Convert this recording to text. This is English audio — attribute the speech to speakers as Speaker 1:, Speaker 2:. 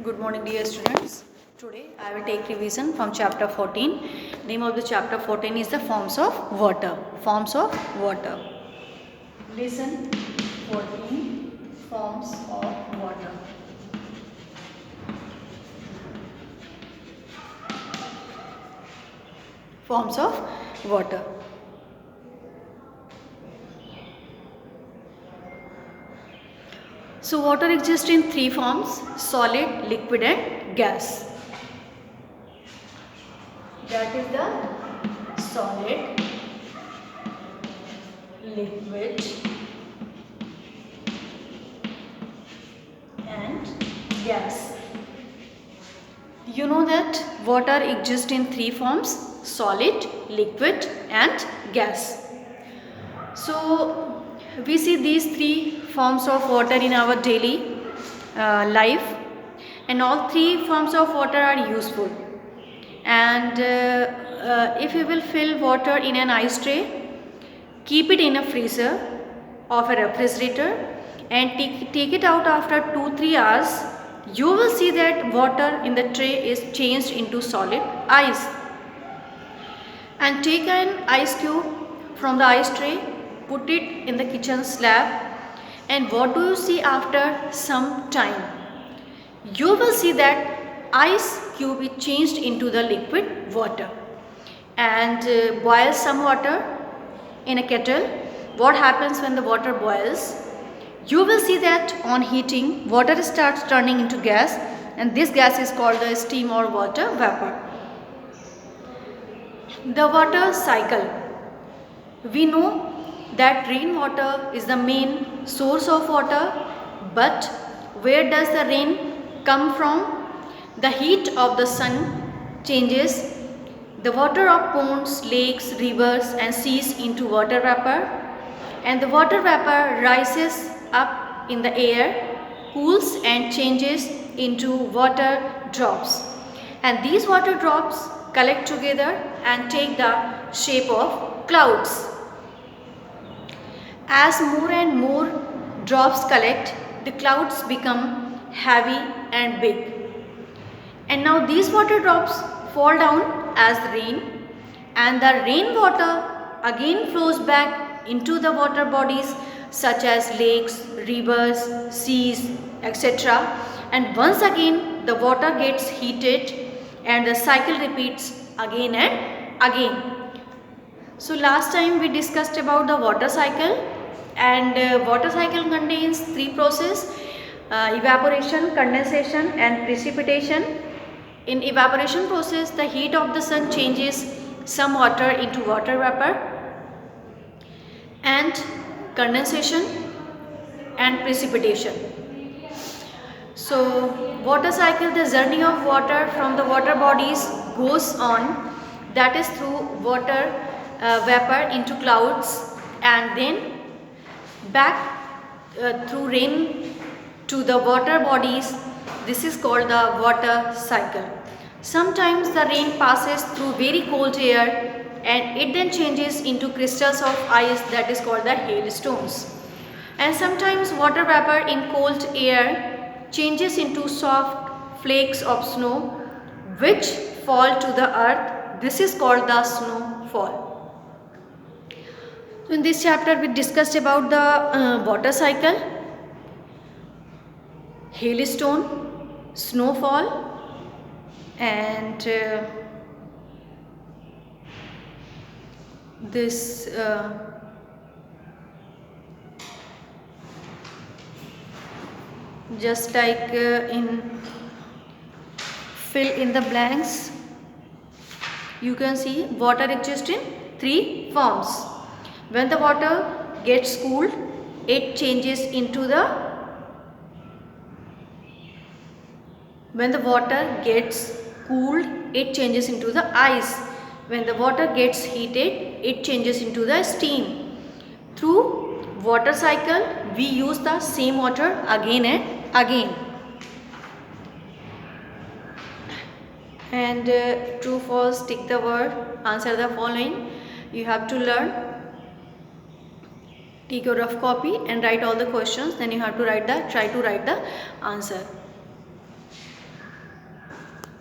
Speaker 1: Good morning, dear students. Today I will take revision from chapter 14. Name of the chapter 14 is the forms of water. Forms of water. Listen. 14 forms of water. Forms of water. So water exists in three forms: solid, liquid and gas. That is the solid, liquid and gas. You know that water exists in three forms: solid, liquid and gas. So we see these three forms of water in our daily life, and all three forms of water are useful. And if you will fill water in an ice tray, keep it in a freezer of a refrigerator and take it out after 2-3 hours, you will see that water in the tray is changed into solid ice. And take an ice cube from the ice tray, put it in the kitchen slab, and what do you see after some time? You will see that ice cube is changed into the liquid water. And boil some water in a kettle. What happens when the water boils? You will see that on heating, water starts turning into gas, and this gas is called the steam or water vapor. The water cycle. We know that rainwater is the main source of water, but where does the rain come from? The heat of the sun changes the water of ponds, lakes, rivers and seas into water vapor, and the water vapor rises up in the air, cools and changes into water drops, and these water drops collect together and take the shape of clouds. As more and more drops collect, the clouds become heavy and big. And now these water drops fall down as rain, and the rainwater again flows back into the water bodies such as lakes, rivers, seas, etc. And once again the water gets heated and the cycle repeats again and again. So last time we discussed about the water cycle, and water cycle contains three processes: evaporation, condensation and precipitation. In evaporation process, the heat of the sun changes some water into water vapor, and condensation and precipitation. So water cycle, the journey of water from the water bodies goes on, that is through water vapor into clouds, and then back through rain to the water bodies. This is called the water cycle. Sometimes the rain passes through very cold air and it then changes into crystals of ice, that is called the hailstones. And sometimes water vapor in cold air changes into soft flakes of snow which fall to the earth. This is called the snowfall. So in this chapter we discussed about the water cycle, hailstone, snowfall, and this just like in fill in the blanks, you can see water exists in three forms. When the water gets cooled, it changes into the When the water gets cooled, it changes into the ice. When the water gets heated, it changes into the steam. Through water cycle, we use the same water again and again. And true, false, tick the word, answer the following. You have to learn. Take your rough copy and write all the questions. Then you have to try to write the answer.